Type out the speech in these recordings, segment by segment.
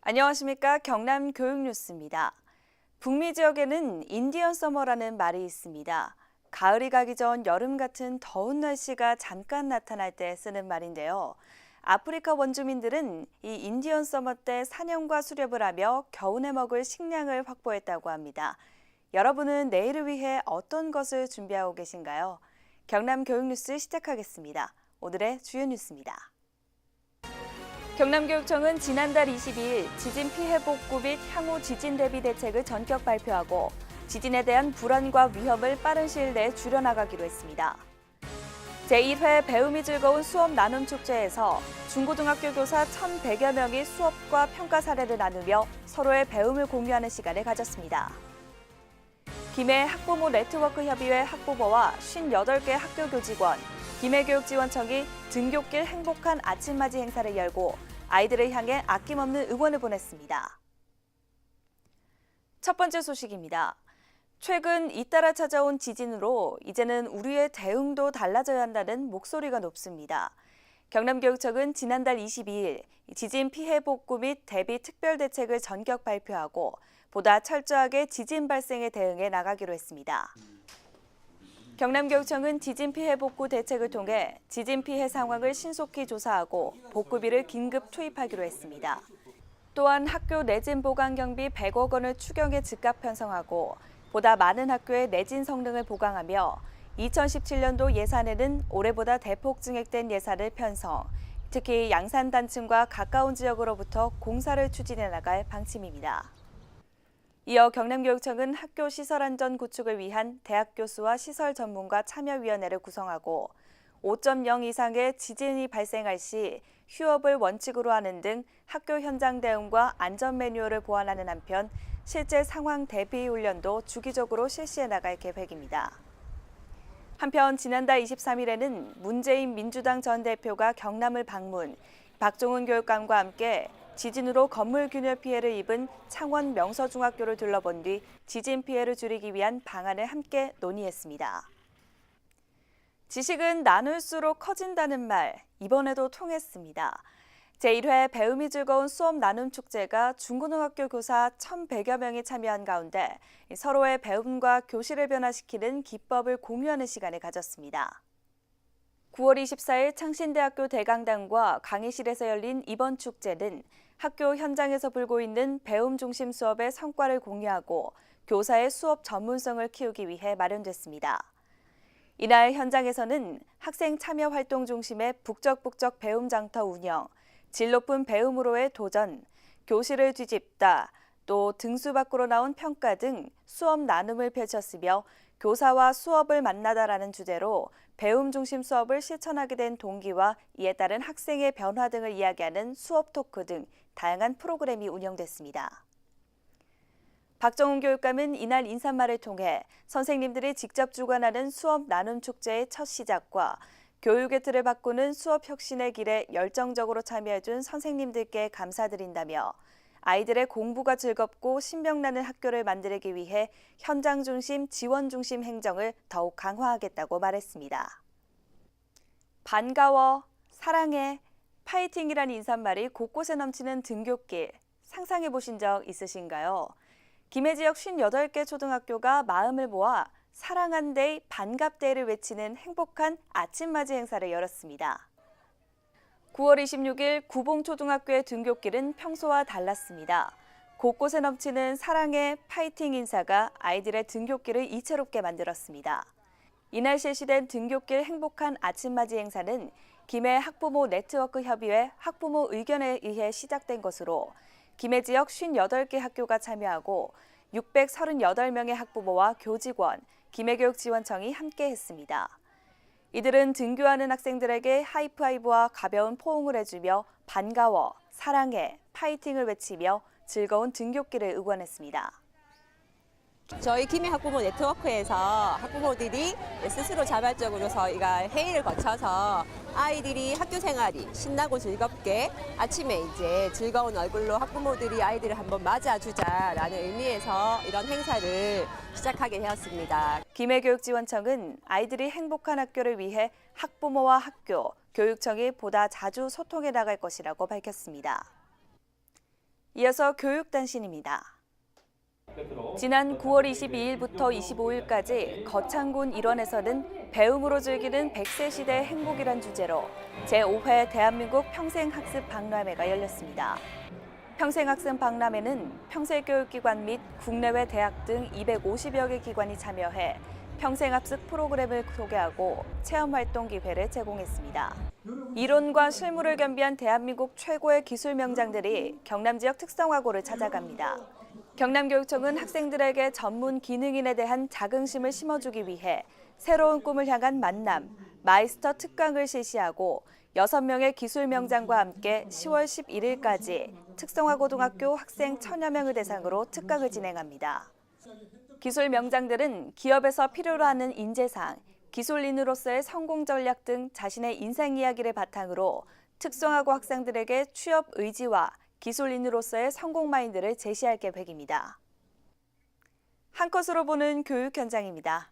안녕하십니까. 경남 교육뉴스입니다. 북미 지역에는 인디언 서머라는 말이 있습니다. 가을이 가기 전 여름 같은 더운 날씨가 잠깐 나타날 때 쓰는 말인데요. 아프리카 원주민들은 이 인디언 서머 때 사냥과 수렵을 하며 겨우내 먹을 식량을 확보했다고 합니다. 여러분은 내일을 위해 어떤 것을 준비하고 계신가요? 경남 교육뉴스 시작하겠습니다. 오늘의 주요 뉴스입니다. 경남교육청은 지난달 22일 지진 피해 복구 및 향후 지진 대비 대책을 전격 발표하고 지진에 대한 불안과 위험을 빠른 시일 내에 줄여나가기로 했습니다. 제1회 배움이 즐거운 수업 나눔 축제에서 중고등학교 교사 1,100여 명이 수업과 평가 사례를 나누며 서로의 배움을 공유하는 시간을 가졌습니다. 김해 학부모 네트워크 협의회 학부모와 58개 학교 교직원, 김해교육지원청이 등굣길 행복한 아침맞이 행사를 열고 아이들을 향해 아낌없는 응원을 보냈습니다. 첫 번째 소식입니다. 최근 잇따라 찾아온 지진으로 이제는 우리의 대응도 달라져야 한다는 목소리가 높습니다. 경남교육청은 지난달 22일 지진 피해 복구 및 대비 특별대책을 전격 발표하고 보다 철저하게 지진 발생에 대응해 나가기로 했습니다. 경남교육청은 지진 피해 복구 대책을 통해 지진 피해 상황을 신속히 조사하고 복구비를 긴급 투입하기로 했습니다. 또한 학교 내진 보강 경비 100억 원을 추경에 즉각 편성하고 보다 많은 학교의 내진 성능을 보강하며 2017년도 예산에는 올해보다 대폭 증액된 예산을 편성, 특히 양산단층과 가까운 지역으로부터 공사를 추진해 나갈 방침입니다. 이어 경남교육청은 학교 시설 안전 구축을 위한 대학 교수와 시설 전문가 참여위원회를 구성하고 5.0 이상의 지진이 발생할 시 휴업을 원칙으로 하는 등 학교 현장 대응과 안전 매뉴얼을 보완하는 한편 실제 상황 대비 훈련도 주기적으로 실시해 나갈 계획입니다. 한편 지난달 23일에는 문재인 민주당 전 대표가 경남을 방문, 박종훈 교육감과 함께 지진으로 건물 균열 피해를 입은 창원 명서중학교를 둘러본 뒤 지진 피해를 줄이기 위한 방안을 함께 논의했습니다. 지식은 나눌수록 커진다는 말, 이번에도 통했습니다. 제1회 배움이 즐거운 수업 나눔 축제가 중고등학교 교사 1,100여 명이 참여한 가운데 서로의 배움과 교실을 변화시키는 기법을 공유하는 시간을 가졌습니다. 9월 24일 창신대학교 대강당과 강의실에서 열린 이번 축제는 학교 현장에서 불고 있는 배움 중심 수업의 성과를 공유하고 교사의 수업 전문성을 키우기 위해 마련됐습니다. 이날 현장에서는 학생 참여 활동 중심의 북적북적 배움 장터 운영, 질 높은 배움으로의 도전, 교실을 뒤집다, 또 등수 밖으로 나온 평가 등 수업 나눔을 펼쳤으며 교사와 수업을 만나다라는 주제로 배움 중심 수업을 실천하게 된 동기와 이에 따른 학생의 변화 등을 이야기하는 수업 토크 등 다양한 프로그램이 운영됐습니다. 박정훈 교육감은 이날 인사말을 통해 선생님들이 직접 주관하는 수업 나눔 축제의 첫 시작과 교육의 틀을 바꾸는 수업 혁신의 길에 열정적으로 참여해준 선생님들께 감사드린다며 아이들의 공부가 즐겁고 신명나는 학교를 만들기 위해 현장 중심, 지원 중심 행정을 더욱 강화하겠다고 말했습니다. 반가워, 사랑해, 파이팅이란 인사말이 곳곳에 넘치는 등굣길, 상상해 보신 적 있으신가요? 김해 지역 58개 초등학교가 마음을 모아 사랑한데이 반갑데이를 외치는 행복한 아침맞이 행사를 열었습니다. 9월 26일 구봉초등학교의 등굣길은 평소와 달랐습니다. 곳곳에 넘치는 사랑의 파이팅 인사가 아이들의 등굣길을 이채롭게 만들었습니다. 이날 실시된 등굣길 행복한 아침맞이 행사는 김해 학부모 네트워크 협의회 학부모 의견에 의해 시작된 것으로 김해 지역 58개 학교가 참여하고 638명의 학부모와 교직원, 김해교육지원청이 함께 했습니다. 이들은 등교하는 학생들에게 하이파이브와 가벼운 포옹을 해주며 반가워, 사랑해, 파이팅을 외치며 즐거운 등굣길을 응원했습니다. 저희 김해 학부모 네트워크에서 학부모들이 스스로 자발적으로 저희가 회의를 거쳐서 아이들이 학교 생활이 신나고 즐겁게 아침에 이제 즐거운 얼굴로 학부모들이 아이들을 한번 맞아주자라는 의미에서 이런 행사를 시작하게 되었습니다. 김해교육지원청은 아이들이 행복한 학교를 위해 학부모와 학교, 교육청이 보다 자주 소통해 나갈 것이라고 밝혔습니다. 이어서 교육단신입니다. 지난 9월 22일부터 25일까지 거창군 일원에서는 배움으로 즐기는 100세 시대의 행복이란 주제로 제5회 대한민국 평생학습 박람회가 열렸습니다. 평생학습 박람회는 평생교육기관 및 국내외 대학 등 250여 개 기관이 참여해 평생학습 프로그램을 소개하고 체험활동 기회를 제공했습니다. 이론과 실무를 겸비한 대한민국 최고의 기술 명장들이 경남 지역 특성화고를 찾아갑니다. 경남교육청은 학생들에게 전문 기능인에 대한 자긍심을 심어주기 위해 새로운 꿈을 향한 만남, 마이스터 특강을 실시하고 6명의 기술 명장과 함께 10월 11일까지 특성화고등학교 학생 1000여 명을 대상으로 특강을 진행합니다. 기술 명장들은 기업에서 필요로 하는 인재상, 기술인으로서의 성공 전략 등 자신의 인생 이야기를 바탕으로 특성화고 학생들에게 취업 의지와 기술인으로서의 성공 마인드를 제시할 계획입니다. 한 컷으로 보는 교육 현장입니다.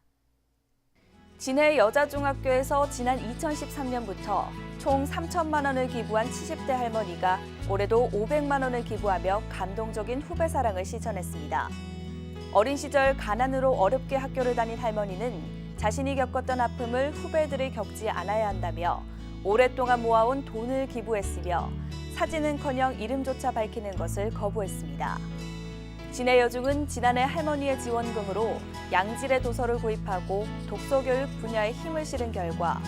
진해 여자중학교에서 지난 2013년부터 총 3천만 원을 기부한 70대 할머니가 올해도 500만 원을 기부하며 감동적인 후배 사랑을 실천했습니다. 어린 시절 가난으로 어렵게 학교를 다닌 할머니는 자신이 겪었던 아픔을 후배들이 겪지 않아야 한다며 오랫동안 모아온 돈을 기부했으며 사진은커녕 이름조차 밝히는 것을 거부했습니다. 진해 여중은 지난해 할머니의 지원금으로 양질의 도서를 구입하고 독서교육 분야에 힘을 실은 결과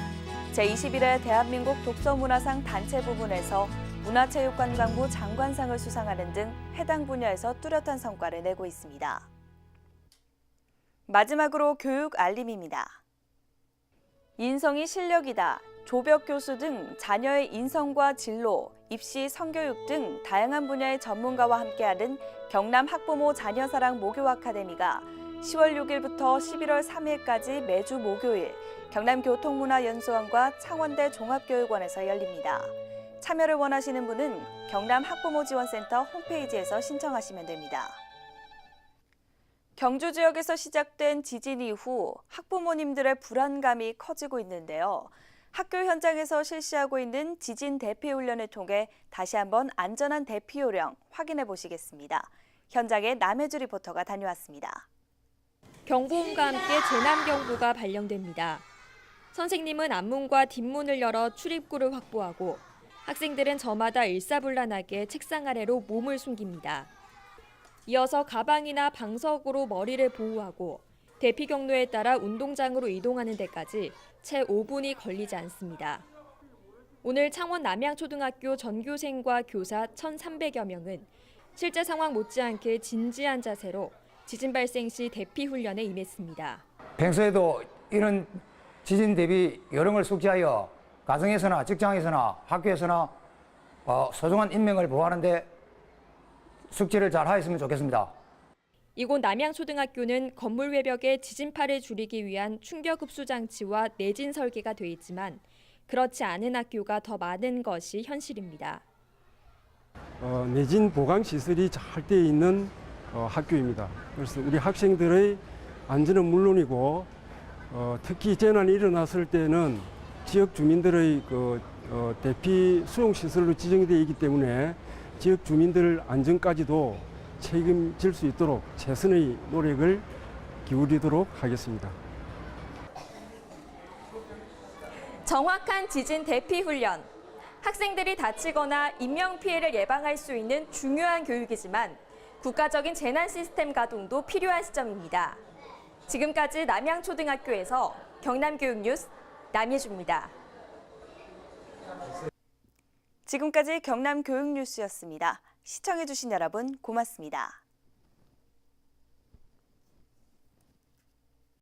제21회 대한민국 독서문화상 단체 부문에서 문화체육관광부 장관상을 수상하는 등 해당 분야에서 뚜렷한 성과를 내고 있습니다. 마지막으로 교육 알림입니다. 인성이 실력이다. 조벽 교수 등 자녀의 인성과 진로, 입시, 성교육 등 다양한 분야의 전문가와 함께하는 경남 학부모 자녀사랑 모교 아카데미가 10월 6일부터 11월 3일까지 매주 목요일 경남교통문화연수원과 창원대 종합교육원에서 열립니다. 참여를 원하시는 분은 경남 학부모지원센터 홈페이지에서 신청하시면 됩니다. 경주 지역에서 시작된 지진 이후 학부모님들의 불안감이 커지고 있는데요. 학교 현장에서 실시하고 있는 지진 대피 훈련을 통해 다시 한번 안전한 대피 요령 확인해 보시겠습니다. 현장에 남혜주 리포터가 다녀왔습니다. 경보음과 함께 재난경보가 발령됩니다. 선생님은 앞문과 뒷문을 열어 출입구를 확보하고 학생들은 저마다 일사불란하게 책상 아래로 몸을 숨깁니다. 이어서 가방이나 방석으로 머리를 보호하고 대피 경로에 따라 운동장으로 이동하는 데까지 채 5분이 걸리지 않습니다. 오늘 창원 남양초등학교 전교생과 교사 1,300여 명은 실제 상황 못지않게 진지한 자세로 지진 발생 시 대피 훈련에 임했습니다. 평소에도 이런 지진 대비 요령을 숙지하여 가정에서나 직장에서나 학교에서나 소중한 인명을 보호하는 데 숙지를 잘 하였으면 좋겠습니다. 이곳 남양초등학교는 건물 외벽에 지진파를 줄이기 위한 충격 흡수 장치와 내진 설계가 돼 있지만 그렇지 않은 학교가 더 많은 것이 현실입니다. 내진 보강 시설이 잘 돼 있는 학교입니다. 그래서 우리 학생들의 안전은 물론이고 특히 재난이 일어났을 때는 지역 주민들의 대피 수용 시설로 지정이 되어 있기 때문에 지역 주민들 안전까지도 책임질 수 있도록 최선의 노력을 기울이도록 하겠습니다. 정확한 지진 대피 훈련. 학생들이 다치거나 인명피해를 예방할 수 있는 중요한 교육이지만 국가적인 재난 시스템 가동도 필요한 시점입니다. 지금까지 남양초등학교에서 경남교육뉴스 남예주입니다. 지금까지 경남교육뉴스였습니다. 시청해주신 여러분 고맙습니다.